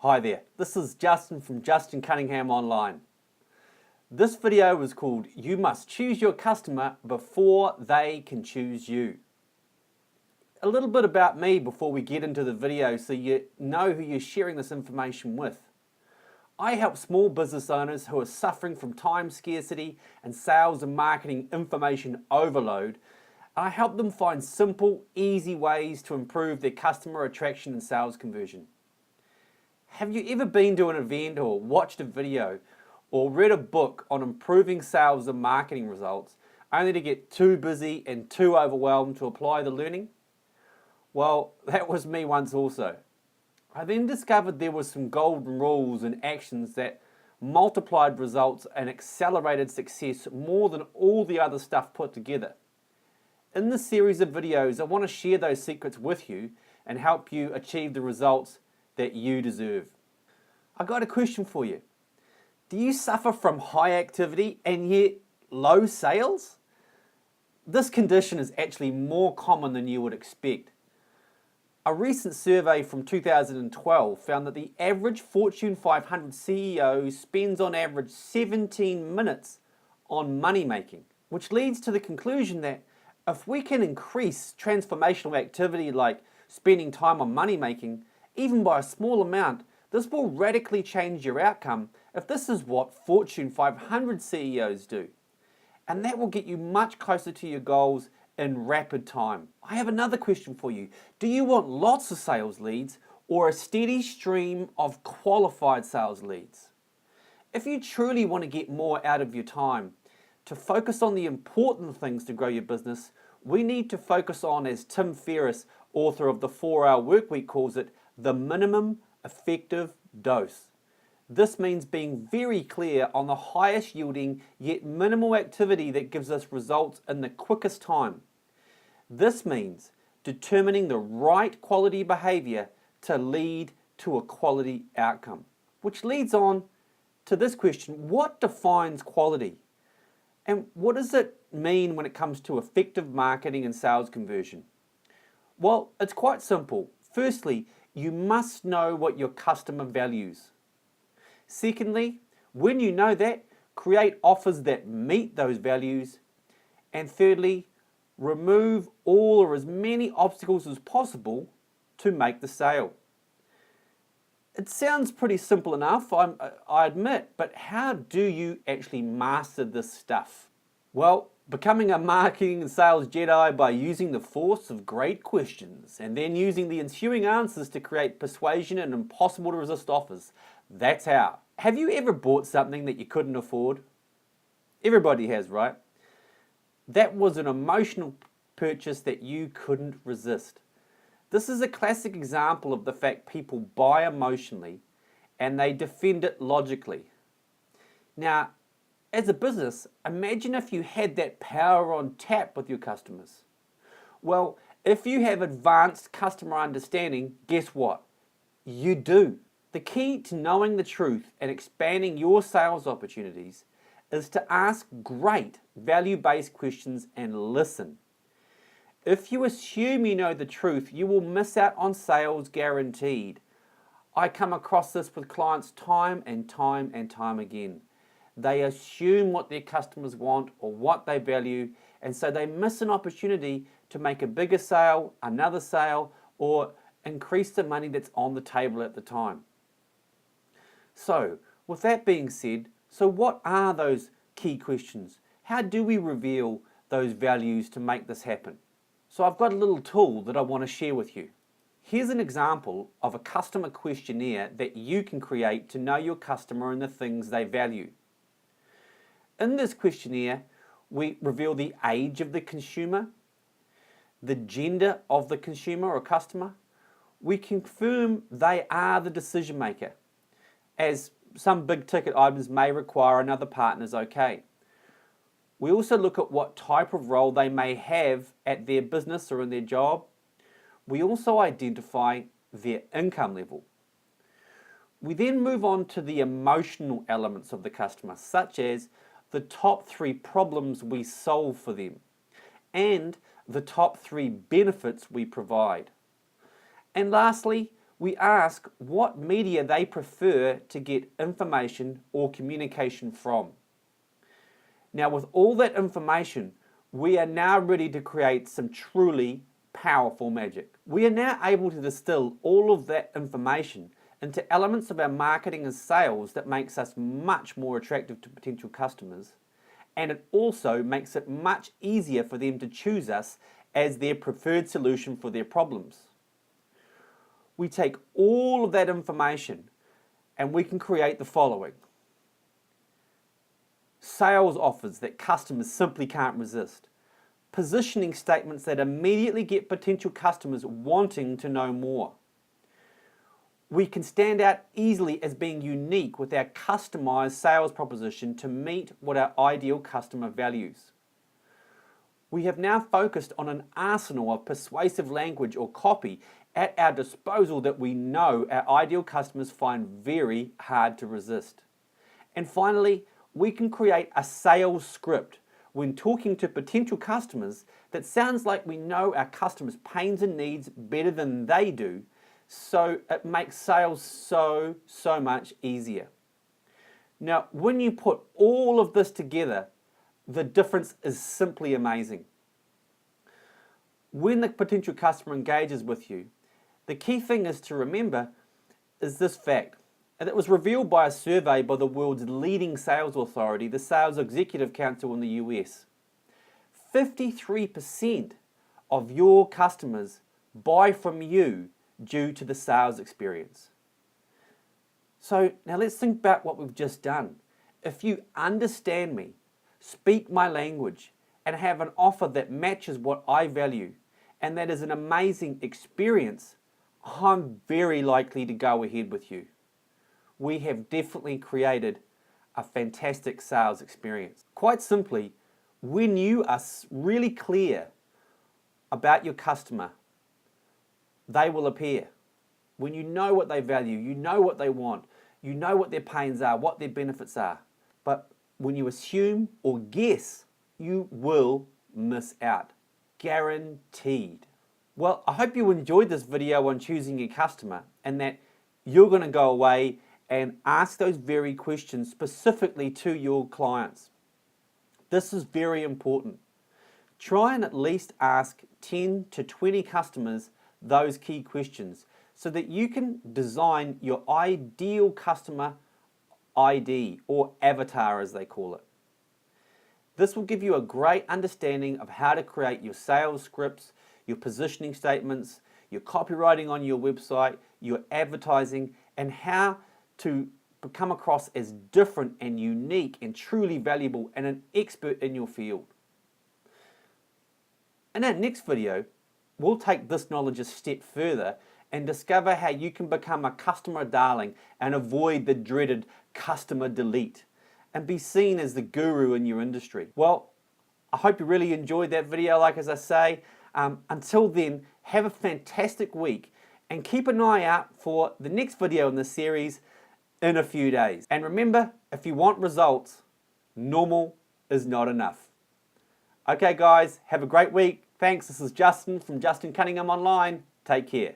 Hi there, this is Justin from Justin Cunningham Online. This video was called You Must Choose Your Customer Before They Can Choose You. A little bit about me before we get into the video so you know who you're sharing this information with. I help small business owners who are suffering from time scarcity and sales and marketing information overload. I help them find simple, easy ways to improve their customer attraction and sales conversion. Have you ever been to an event or watched a video or read a book on improving sales and marketing results only to get too busy and too overwhelmed to apply the learning? Well, that was me once also. I then discovered there were some golden rules and actions that multiplied results and accelerated success more than all the other stuff put together. In this series of videos, I want to share those secrets with you and help you achieve the results that you deserve. I got a question for you. Do you suffer from high activity and yet low sales? This condition is actually more common than you would expect. A recent survey from 2012 found that the average Fortune 500 CEO spends on average 17 minutes on money making, which leads to the conclusion that if we can increase transformational activity like spending time on money making, even by a small amount, this will radically change your outcome if this is what Fortune 500 CEOs do. And that will get you much closer to your goals in rapid time. I have another question for you. Do you want lots of sales leads or a steady stream of qualified sales leads? If you truly want to get more out of your time, to focus on the important things to grow your business, we need to focus on, as Tim Ferriss, author of the 4-Hour Workweek, calls it, the minimum effective dose. This means being very clear on the highest yielding yet minimal activity that gives us results in the quickest time. This means determining the right quality behavior to lead to a quality outcome. Which leads on to this question: what defines quality? And what does it mean when it comes to effective marketing and sales conversion? Well, it's quite simple. Firstly, you must know what your customer values. Secondly, when you know that, create offers that meet those values. And thirdly, remove all or as many obstacles as possible to make the sale. It sounds pretty simple enough, I admit, but how do you actually master this stuff? Well, becoming a marketing and sales Jedi by using the force of great questions and then using the ensuing answers to create persuasion and impossible to resist offers. That's how. Have you ever bought something that you couldn't afford? Everybody has, right? That was an emotional purchase that you couldn't resist. This is a classic example of the fact people buy emotionally and they defend it logically. Now, as a business, imagine if you had that power on tap with your customers. Well, if you have advanced customer understanding, guess what? You do. The key to knowing the truth and expanding your sales opportunities is to ask great value-based questions and listen. If you assume you know the truth, you will miss out on sales guaranteed. I come across this with clients time and time again. They assume what their customers want or what they value, and so they miss an opportunity to make a bigger sale, another sale, or increase the money that's on the table at the time. So, with that being said, so what are those key questions? How do we reveal those values to make this happen? So I've got a little tool that I want to share with you. Here's an example of a customer questionnaire that you can create to know your customer and the things they value. In this questionnaire, we reveal the age of the consumer, the gender of the consumer or customer. We confirm they are the decision maker, as some big ticket items may require another partner's okay. We also look at what type of role they may have at their business or in their job. We also identify their income level. We then move on to the emotional elements of the customer, such as the top 3 problems we solve for them and the top 3 benefits we provide. And lastly, We ask what media they prefer to get information or communication from. Now, with all that information, we are now ready to create some truly powerful magic. We are now able to distill all of that information into elements of our marketing and sales that makes us much more attractive to potential customers, and it also makes it much easier for them to choose us as their preferred solution for their problems. We take all of that information and we can create the following: sales offers that customers simply can't resist, positioning statements that immediately get potential customers wanting to know more. We can stand out easily as being unique with our customized sales proposition to meet what our ideal customer values. We have now focused on an arsenal of persuasive language or copy at our disposal that we know our ideal customers find very hard to resist. And finally, we can create a sales script when talking to potential customers that sounds like we know our customers' pains and needs better than they do, so it makes sales so much easier. Now, when you put all of this together, the difference is simply amazing. When the potential customer engages with you, the key thing is to remember is this fact, and it was revealed by a survey by the world's leading sales authority, the Sales Executive Council in the US. 53% of your customers buy from you due to the sales experience. So now let's think about what we've just done. If you understand me, speak my language, and have an offer that matches what I value, and that is an amazing experience, I'm very likely to go ahead with you. We have definitely created a fantastic sales experience. Quite simply, when you are really clear about your customer, they will appear. When you know what they value, you know what they want, you know what their pains are, what their benefits are. But when you assume or guess, you will miss out. Guaranteed. Well, I hope you enjoyed this video on choosing your customer and that you're going to go away and ask those very questions specifically to your clients. This is very important. Try and at least ask 10 to 20 customers those key questions so that you can design your ideal customer ID, or avatar as they call it. This will give you a great understanding of how to create your sales scripts, your positioning statements, your copywriting on your website, your advertising, and how to come across as different and unique and truly valuable and an expert in your field. In our next video, we'll take this knowledge a step further and discover how you can become a customer darling and avoid the dreaded customer delete and be seen as the guru in your industry. Well, I hope you really enjoyed that video, like as I say. Until then, have a fantastic week and keep an eye out for the next video in this series in a few days. And remember, if you want results, normal is not enough. Okay guys, have a great week. Thanks. This is Justin from Justin Cunningham Online. Take care.